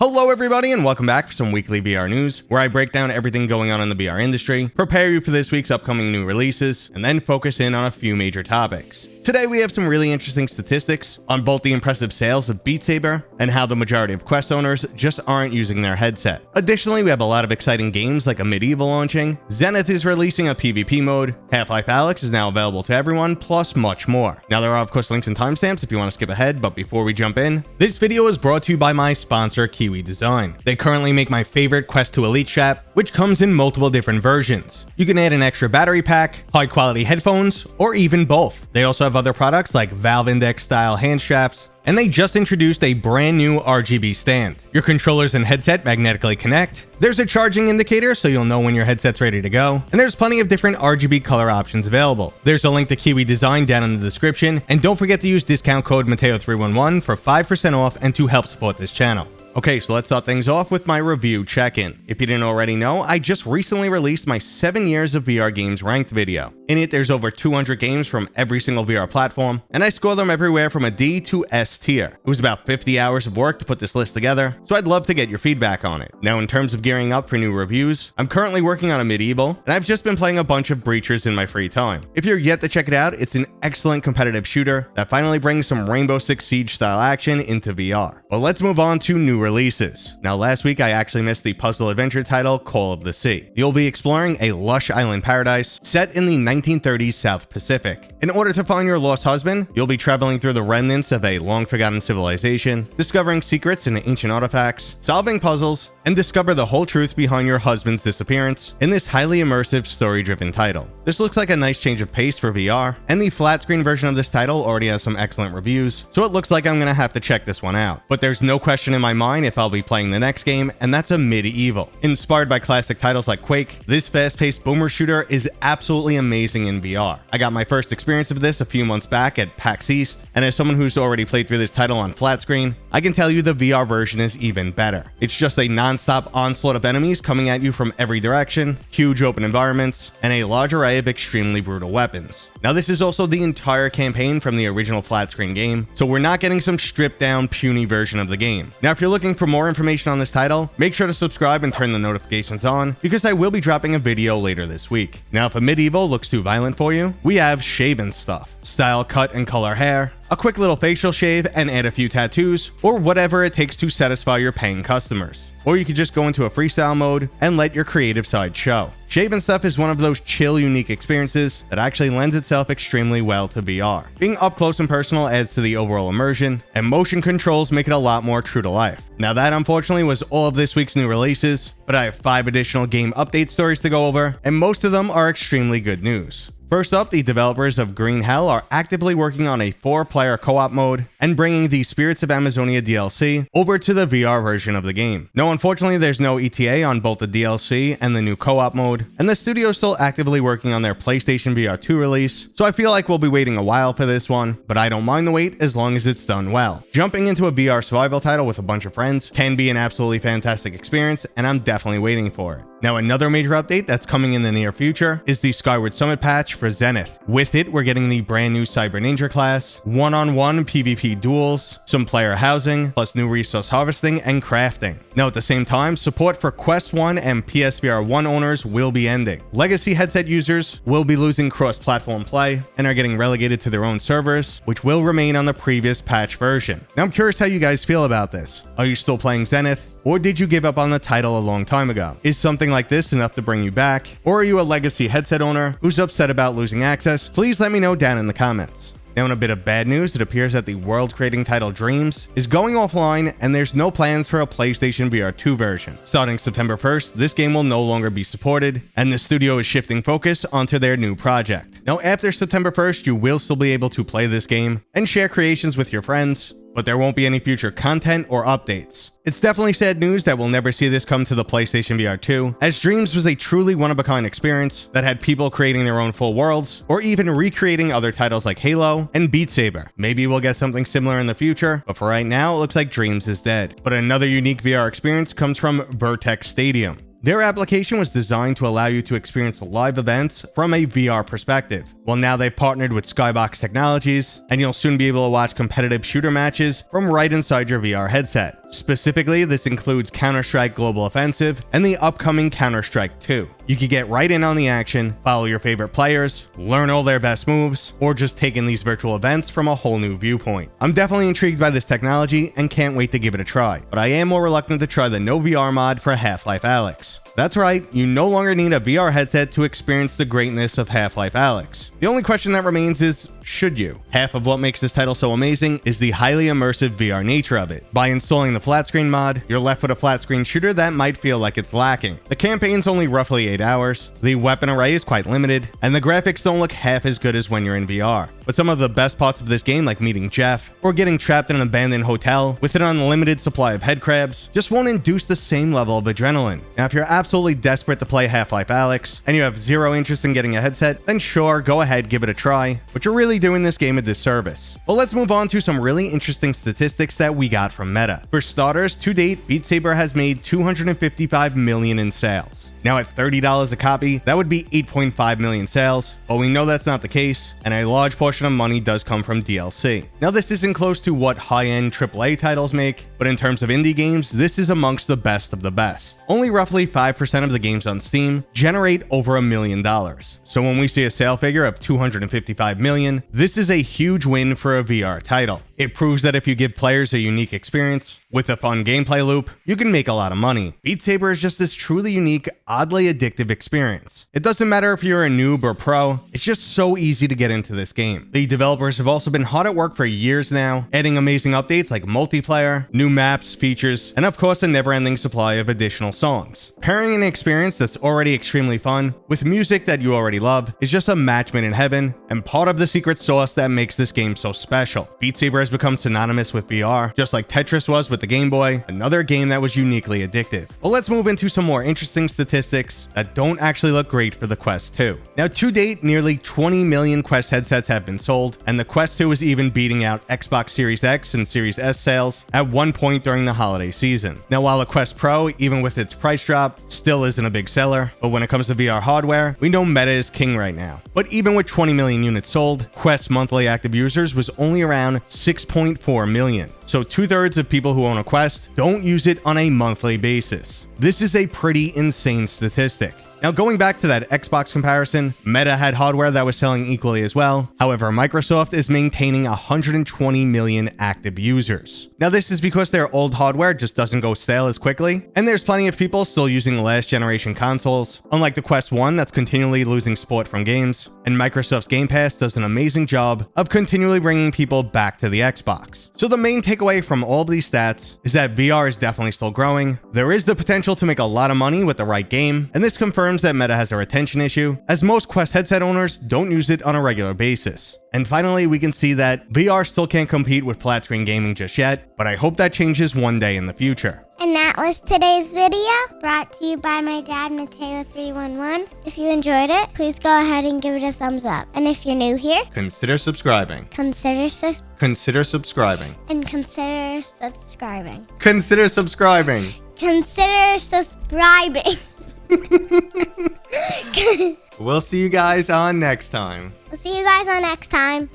Hello everybody and welcome back for some weekly VR news, where I break down everything going on in the VR industry, prepare you for this week's upcoming new releases, and then focus in on a few major topics. Today we have some really interesting statistics on both the impressive sales of Beat Saber and how the majority of Quest owners just aren't using their headset. Additionally, we have a lot of exciting games like a Medieval launching, Zenith is releasing a PvP mode, Half-Life Alyx is now available to everyone, plus much more. Now there are of course links and timestamps if you want to skip ahead, but before we jump in, this video is brought to you by my sponsor Kiwi Design. They currently make my favorite Quest 2 Elite strap, which comes in multiple different versions. You can add an extra battery pack, high quality headphones, or even both. They also have other products like Valve Index style hand straps, and they just introduced a brand new RGB stand. Your controllers and headset magnetically connect. There's a charging indicator so you'll know when your headset's ready to go, and there's plenty of different RGB color options available. There's a link to Kiwi Design down in the description, and don't forget to use discount code Mateo311 for 5% off and to help support this channel. Okay, so let's start things off with my review check-in. If you didn't already know, I just recently released my 7 years of VR games ranked video. In it, there's over 200 games from every single VR platform, and I score them everywhere from a D to S tier. It was about 50 hours of work to put this list together, so I'd love to get your feedback on it. Now, in terms of gearing up for new reviews, I'm currently working on a Medieval, and I've just been playing a bunch of Breachers in my free time. If you're yet to check it out, it's an excellent competitive shooter that finally brings some Rainbow Six Siege style action into VR. But let's move on to new releases. Now, last week I actually missed the puzzle adventure title Call of the Sea. You'll be exploring a lush island paradise set in the 1930s South Pacific. In order to find your lost husband, you'll be traveling through the remnants of a long-forgotten civilization, discovering secrets and ancient artifacts, solving puzzles, and discover the whole truth behind your husband's disappearance in this highly immersive, story-driven title. This looks like a nice change of pace for VR, and the flat screen version of this title already has some excellent reviews, so it looks like I'm gonna have to check this one out. But there's no question in my mind if I'll be playing the next game, and that's a Medieval. Inspired by classic titles like Quake, this fast-paced boomer shooter is absolutely amazing in VR. I got my first experience of this a few months back at PAX East, and as someone who's already played through this title on flat screen, I can tell you the VR version is even better. It's just a non-stop onslaught of enemies coming at you from every direction, huge open environments, and a large array of extremely brutal weapons. Now, this is also the entire campaign from the original flat screen game, so we're not getting some stripped down, puny version of the game. Now, if you're looking for more information on this title, make sure to subscribe and turn the notifications on, because I will be dropping a video later this week. Now, if a Medieval looks too violent for you, we have shaven stuff. Style cut and color hair, a quick little facial shave and add a few tattoos, or whatever it takes to satisfy your paying customers. Or you could just go into a freestyle mode and let your creative side show. Shaven stuff is one of those chill, unique experiences that actually lends itself extremely well to VR. Being up close and personal adds to the overall immersion, and motion controls make it a lot more true to life. Now that unfortunately was all of this week's new releases, but I have 5 additional game update stories to go over, and most of them are extremely good news. First up, the developers of Green Hell are actively working on a 4-player co-op mode and bringing the Spirits of Amazonia DLC over to the VR version of the game. No, unfortunately, there's no ETA on both the DLC and the new co-op mode, and the studio is still actively working on their PlayStation VR 2 release, so I feel like we'll be waiting a while for this one, but I don't mind the wait as long as it's done well. Jumping into a VR survival title with a bunch of friends can be an absolutely fantastic experience, and I'm definitely waiting for it. Now, another major update that's coming in the near future is the Skyward Summit patch for Zenith. With it, we're getting the brand new Cyber Ninja class, one-on-one PvP duels, some player housing, plus new resource harvesting and crafting. Now, at the same time, support for Quest 1 and PSVR 1 owners will be ending. Legacy headset users will be losing cross-platform play and are getting relegated to their own servers, which will remain on the previous patch version. Now, I'm curious how you guys feel about this. Are you still playing Zenith? Or did you give up on the title a long time ago? Is something like this enough to bring you back? Or are you a legacy headset owner who's upset about losing access? Please let me know down in the comments. Now, in a bit of bad news, it appears that the world-creating title Dreams is going offline, and there's no plans for a PlayStation VR 2 version. Starting September 1st, this game will no longer be supported, and the studio is shifting focus onto their new project. Now, after September 1st, you will still be able to play this game and share creations with your friends, but there won't be any future content or updates. It's definitely sad news that we'll never see this come to the PlayStation VR 2, as Dreams was a truly one-of-a-kind experience that had people creating their own full worlds, or even recreating other titles like Halo and Beat Saber. Maybe we'll get something similar in the future, but for right now, it looks like Dreams is dead. But another unique VR experience comes from Vertex Stadium. Their application was designed to allow you to experience live events from a VR perspective. Well, now they've partnered with Skybox Technologies, and you'll soon be able to watch competitive shooter matches from right inside your VR headset. Specifically, this includes Counter-Strike Global Offensive and the upcoming Counter-Strike 2. You could get right in on the action, follow your favorite players, learn all their best moves, or just take in these virtual events from a whole new viewpoint. I'm definitely intrigued by this technology and can't wait to give it a try, but I am more reluctant to try the No VR mod for Half-Life Alyx. That's right, you no longer need a VR headset to experience the greatness of Half-Life Alyx. The only question that remains is, should you? Half of what makes this title so amazing is the highly immersive VR nature of it. By installing the flat screen mod, you're left with a flat screen shooter that might feel like it's lacking. The campaign's only roughly 8 hours, the weapon array is quite limited, and the graphics don't look half as good as when you're in VR. But some of the best parts of this game, like meeting Jeff, or getting trapped in an abandoned hotel with an unlimited supply of headcrabs, just won't induce the same level of adrenaline. Now, if you're absolutely desperate to play Half-Life Alyx, and you have zero interest in getting a headset, then sure, go ahead, give it a try, but you're really doing this game a disservice. But let's move on to some really interesting statistics that we got from Meta. For starters, to date, Beat Saber has made $255 million in sales. Now at $30 a copy, that would be 8.5 million sales, but we know that's not the case, and a large portion of money does come from DLC. Now this isn't close to what high-end AAA titles make, but in terms of indie games, this is amongst the best of the best. Only roughly 5% of the games on Steam generate over $1 million. So when we see a sale figure of $255 million, this is a huge win for a VR title. It proves that if you give players a unique experience with a fun gameplay loop, you can make a lot of money. Beat Saber is just this truly unique, oddly addictive experience. It doesn't matter if you're a noob or pro, it's just so easy to get into this game. The developers have also been hard at work for years now, adding amazing updates like multiplayer, new maps, features, and of course a never-ending supply of additional songs. Pairing an experience that's already extremely fun with music that you already love is just a match made in heaven, and part of the secret sauce that makes this game so special. Beat Saber has become synonymous with VR, just like Tetris was with the Game Boy, another game that was uniquely addictive. But let's move into some more interesting statistics that don't actually look great for the Quest 2. Now to date, nearly 20 million Quest headsets have been sold, and the Quest 2 is even beating out Xbox Series X and Series S sales at one point during the holiday season. Now while the Quest Pro, even with its price drop, still isn't a big seller, but when it comes to VR hardware, we know Meta is king right now. But even with 20 million units sold, Quest monthly active users was only around 6.4 million. So 2/3 of people who own a Quest don't use it on a monthly basis. This is a pretty insane statistic. Now going back to that Xbox comparison, Meta had hardware that was selling equally as well. However, Microsoft is maintaining 120 million active users. Now this is because their old hardware just doesn't go stale as quickly, and there's plenty of people still using last generation consoles, unlike the Quest 1 that's continually losing support from games, and Microsoft's Game Pass does an amazing job of continually bringing people back to the Xbox. So the main takeaway from all of these stats is that VR is definitely still growing, there is the potential to make a lot of money with the right game, and this confirms that Meta has a retention issue, as most Quest headset owners don't use it on a regular basis. And finally, we can see that VR still can't compete with flat screen gaming just yet, but I hope that changes one day in the future. And that was today's video, brought to you by my dad, Mateo311. If you enjoyed it, please go ahead and give it a thumbs up. And if you're new here, Consider subscribing. consider subscribing. Consider subscribing. Consider subscribing. Consider subscribing. We'll see you guys on next time. We'll see you guys on next time.